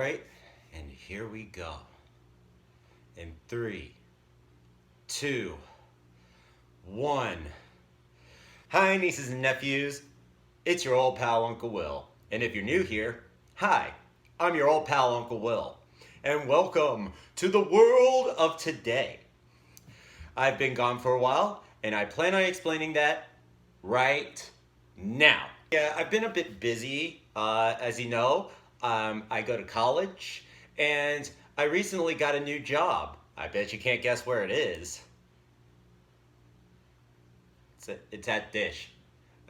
Alright, and here we go. In 3, 2, 1. Hi, nieces and nephews. It's your old pal, Uncle Will. And if you're new here, hi, I'm your old pal, Uncle Will. And welcome to the world of today. I've been gone for a while, and I plan on explaining that right now. Yeah, I've been a bit busy, as you know. I go to college, and I recently got a new job. I bet you can't guess where it is. It's at Dish.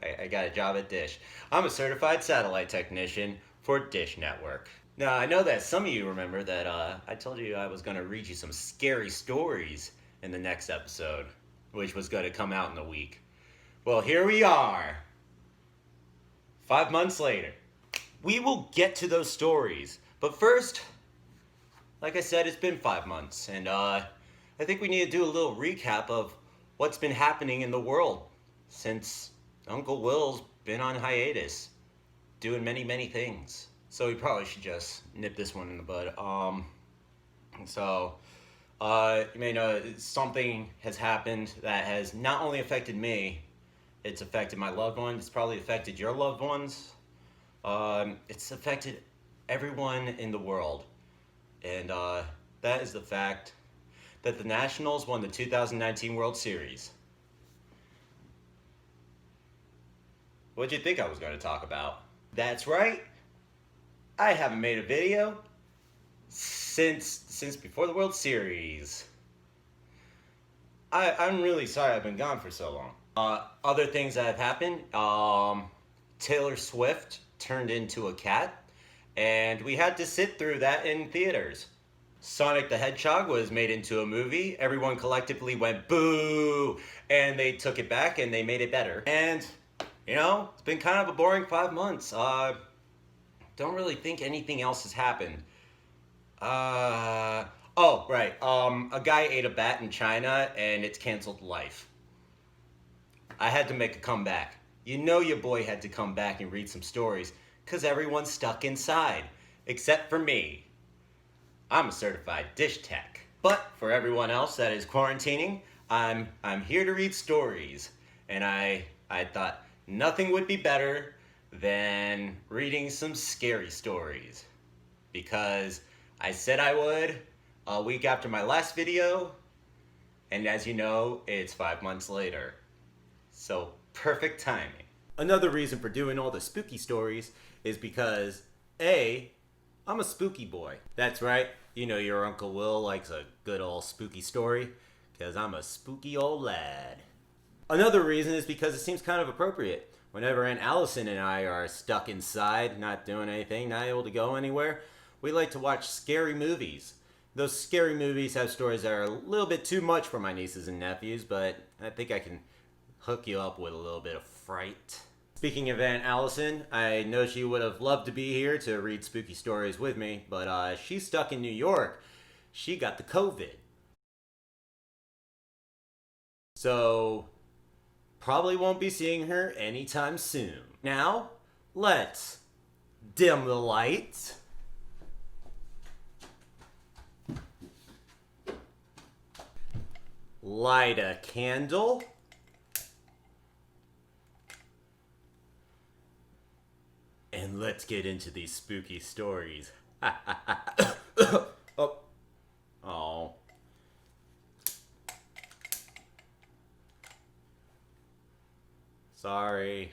I got a job at Dish. I'm a certified satellite technician for Dish Network. Now, I know that some of you remember that I told you I was going to read you some scary stories in the next episode, which was going to come out in a week. Well, here we are, 5 months later. We will get to those stories, but first, like I said, it's been 5 months, and I think we need to do a little recap of what's been happening in the world since Uncle Will's been on hiatus, doing many things. So we probably should just nip this one in the bud. You may know something has happened that has not only affected me, it's affected my loved ones, it's probably affected your loved ones. It's affected everyone in the world. And that is the fact that the Nationals won the 2019 World Series. What'd you think I was going to talk about? That's right. I haven't made a video since before the World Series. I'm really sorry I've been gone for so long. Other things that have happened, Taylor Swift turned into a cat, and we had to sit through that in theaters. Sonic the Hedgehog was made into a movie. Everyone collectively went boo, and they took it back and they made it better. And, you know, it's been kind of a boring 5 months. Don't really think anything else has happened. Oh, right. A guy ate a bat in China, and it's canceled life. I had to make a comeback. You know your boy had to come back and read some stories, because everyone's stuck inside, except for me. I'm a certified dish tech. But for everyone else that is quarantining, I'm here to read stories. And I thought nothing would be better than reading some scary stories. Because I said I would a week after my last video, and as you know, it's 5 months later. So, perfect timing. Another reason for doing all the spooky stories is because, A, I'm a spooky boy. That's right, you know your Uncle Will likes a good old spooky story, because I'm a spooky old lad. Another reason is because it seems kind of appropriate. Whenever Aunt Allison and I are stuck inside, not doing anything, not able to go anywhere, we like to watch scary movies. Those scary movies have stories that are a little bit too much for my nieces and nephews, but I think I can hook you up with a little bit of fright. Speaking of Aunt Allison, I know she would have loved to be here to read spooky stories with me, but she's stuck in New York. She got the COVID. So, probably won't be seeing her anytime soon. Now, let's dim the lights. Light a candle. And let's get into these spooky stories. Oh. Sorry.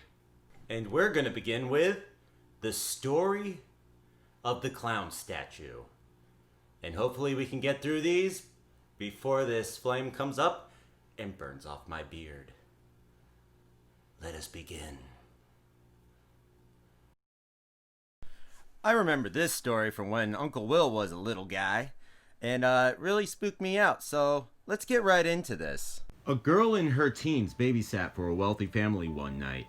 And we're going to begin with the story of the clown statue. And hopefully we can get through these before this flame comes up and burns off my beard. Let us begin. I remember this story from when Uncle Will was a little guy, and it really spooked me out, so let's get right into this. A girl in her teens babysat for a wealthy family one night.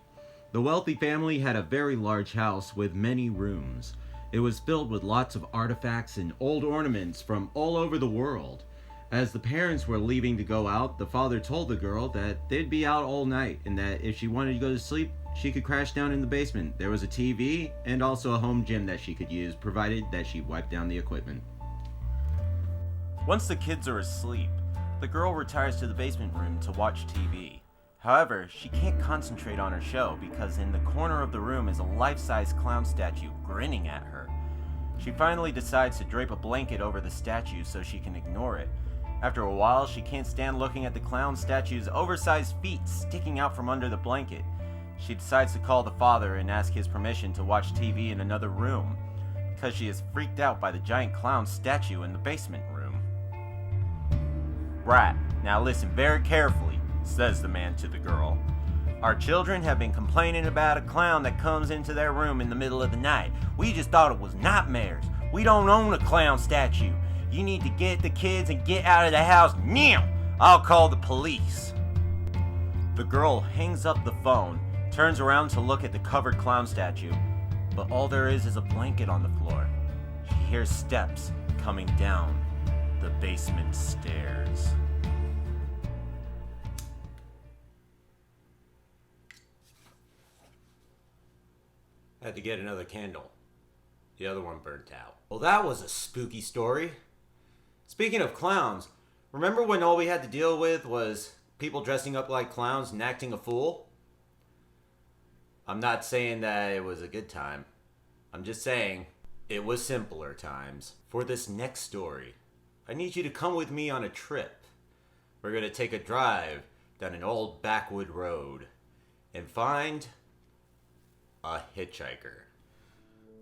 The wealthy family had a very large house with many rooms. It was filled with lots of artifacts and old ornaments from all over the world. As the parents were leaving to go out, the father told the girl that they'd be out all night and that if she wanted to go to sleep, she could crash down in the basement. There was a TV and also a home gym that she could use, provided that she wiped down the equipment. Once the kids are asleep, the girl retires to the basement room to watch TV. However, she can't concentrate on her show because in the corner of the room is a life-size clown statue grinning at her. She finally decides to drape a blanket over the statue so she can ignore it. After a while, she can't stand looking at the clown statue's oversized feet sticking out from under the blanket. She decides to call the father and ask his permission to watch TV in another room, because she is freaked out by the giant clown statue in the basement room. Right, now listen very carefully, says the man to the girl. Our children have been complaining about a clown that comes into their room in the middle of the night. We just thought it was nightmares. We don't own a clown statue. You need to get the kids and get out of the house now. I'll call the police. The girl hangs up the phone, turns around to look at the covered clown statue, but all there is a blanket on the floor. She hears steps coming down the basement stairs. Had to get another candle. The other one burnt out. Well, that was a spooky story. Speaking of clowns, remember when all we had to deal with was people dressing up like clowns and acting a fool? I'm not saying that it was a good time. I'm just saying it was simpler times. For this next story, I need you to come with me on a trip. We're going to take a drive down an old backwood road and find a hitchhiker.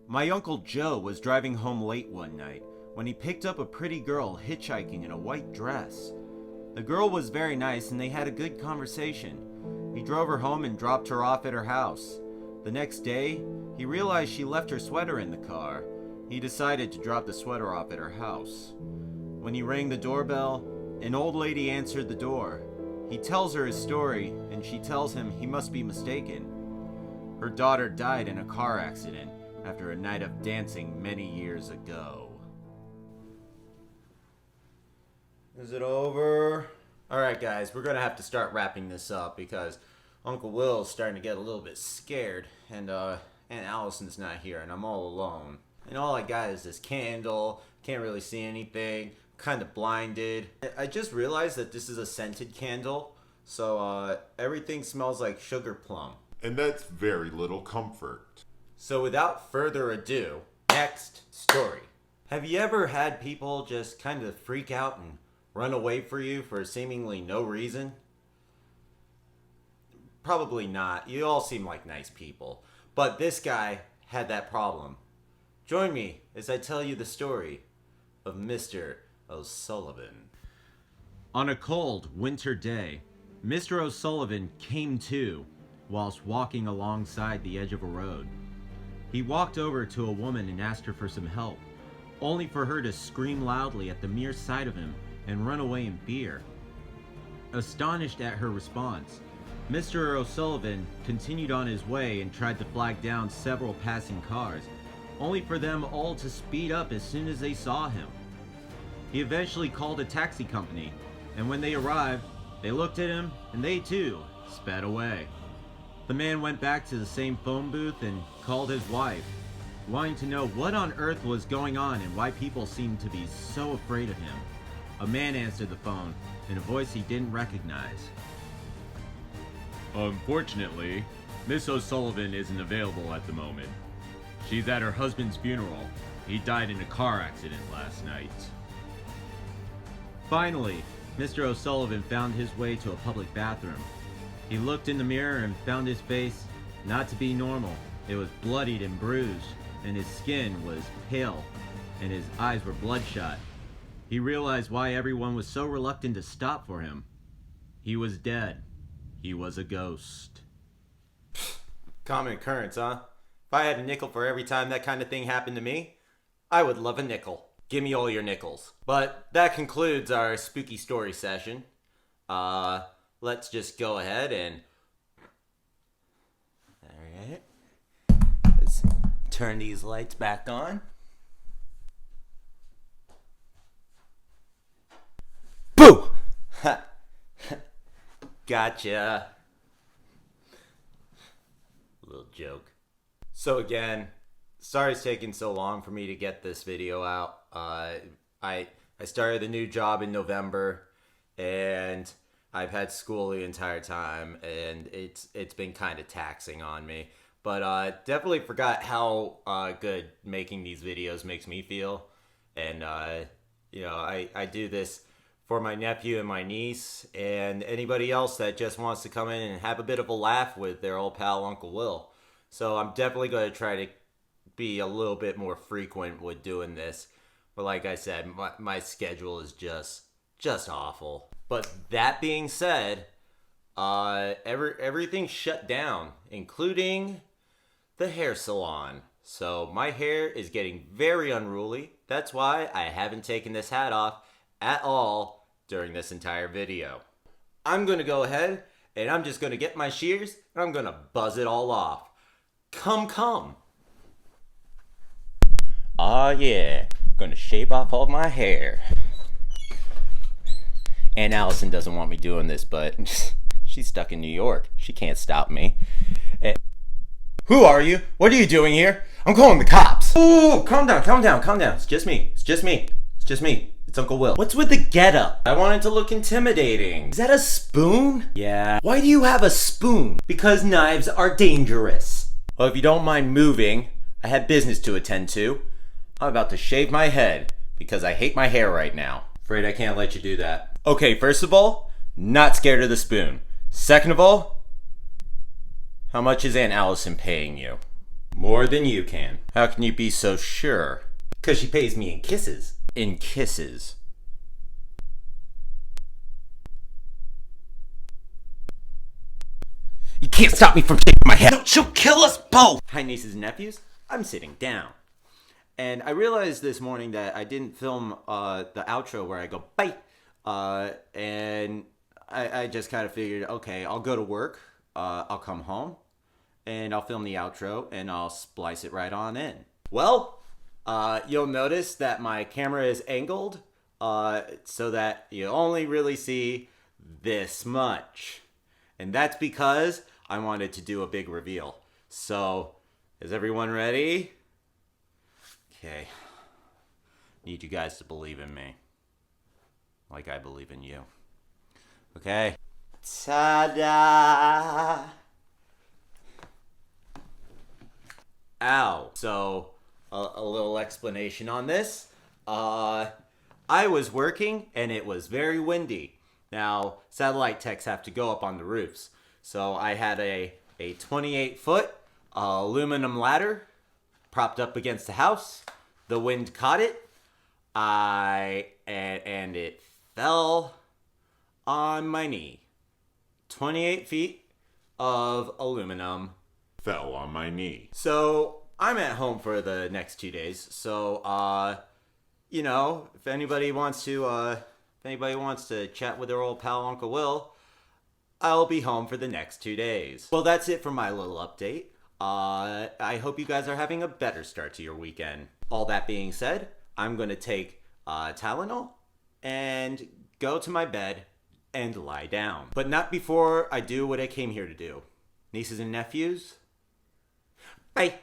My Uncle Joe was driving home late one night when he picked up a pretty girl hitchhiking in a white dress. The girl was very nice and they had a good conversation. He drove her home and dropped her off at her house. The next day, he realized she left her sweater in the car. He decided to drop the sweater off at her house. When he rang the doorbell, an old lady answered the door. He tells her his story and she tells him he must be mistaken. Her daughter died in a car accident after a night of dancing many years ago. Is it over? Alright guys, we're going to have to start wrapping this up because Uncle Will's starting to get a little bit scared and Aunt Allison's not here and I'm all alone. And all I got is this candle, can't really see anything, kind of blinded. I just realized that this is a scented candle, so everything smells like sugar plum. And that's very little comfort. So without further ado, next story. Have you ever had people just kind of freak out and run away for you for seemingly no reason? Probably not. You all seem like nice people. But this guy had that problem. Join me as I tell you the story of Mr. O'Sullivan. On a cold winter day, Mr. O'Sullivan came to whilst walking alongside the edge of a road. He walked over to a woman and asked her for some help, only for her to scream loudly at the mere sight of him and run away in fear. Astonished at her response, Mr. O'Sullivan continued on his way and tried to flag down several passing cars, only for them all to speed up as soon as they saw him. He eventually called a taxi company, and when they arrived, they looked at him and they too sped away. The man went back to the same phone booth and called his wife, wanting to know what on earth was going on and why people seemed to be so afraid of him. A man answered the phone in a voice he didn't recognize. Unfortunately, Miss O'Sullivan isn't available at the moment. She's at her husband's funeral. He died in a car accident last night. Finally, Mr. O'Sullivan found his way to a public bathroom. He looked in the mirror and found his face not to be normal. It was bloodied and bruised, and his skin was pale, and his eyes were bloodshot. He realized why everyone was so reluctant to stop for him. He was dead. He was a ghost. Common occurrence, huh? If I had a nickel for every time that kind of thing happened to me, I would love a nickel. Give me all your nickels. But that concludes our spooky story session. Let's just go ahead and... Alright. Let's turn these lights back on. Gotcha. Little joke. So again, sorry it's taking so long for me to get this video out. I started a new job in November, and I've had school the entire time, and it's been kind of taxing on me. But definitely forgot how good making these videos makes me feel. And I do this for my nephew and my niece, and anybody else that just wants to come in and have a bit of a laugh with their old pal Uncle Will. So I'm definitely going to try to be a little bit more frequent with doing this. But like I said, my schedule is just awful. But that being said, everything's shut down, including the hair salon. So my hair is getting very unruly. That's why I haven't taken this hat off at all during this entire video. I'm going to go ahead and I'm just going to get my shears and I'm going to buzz it all off. Come. Aw yeah, going to shave off all my hair. And Allison doesn't want me doing this, but she's stuck in New York. She can't stop me. Who are you? What are you doing here? I'm calling the cops. Oh, calm down. It's just me. It's Uncle Will. What's with the getup? I want it to look intimidating. Is that a spoon? Yeah. Why do you have a spoon? Because knives are dangerous. Well, if you don't mind moving, I have business to attend to. I'm about to shave my head because I hate my hair right now. Afraid I can't let you do that. Okay, first of all, not scared of the spoon. Second of all, how much is Aunt Allison paying you? More than you can. How can you be so sure? Because she pays me in kisses. In kisses. You can't stop me from shaving my head. No, she'll kill us both. Hi, nieces and nephews. I'm sitting down. And I realized this morning that I didn't film the outro where I go, bye. And I just kind of figured, okay, I'll go to work. I'll come home. And I'll film the outro and I'll splice it right on in. Well, you'll notice that my camera is angled so that you only really see this much. And that's because I wanted to do a big reveal. So, is everyone ready? Okay. Need you guys to believe in me. Like I believe in you. Okay. Ta-da! Ow. So, a little explanation on this. I was working and it was very windy. Now, satellite techs have to go up on the roofs. So I had a 28-foot aluminum ladder propped up against the house. The wind caught it. And it fell on my knee. 28 feet of aluminum Fell on my knee. So I'm at home for the next 2 days. So, if anybody wants to chat with their old pal Uncle Will, I'll be home for the next 2 days. Well, that's it for my little update. I hope you guys are having a better start to your weekend. All that being said, I'm going to take Tylenol and go to my bed and lie down. But not before I do what I came here to do. Nieces and nephews, bye.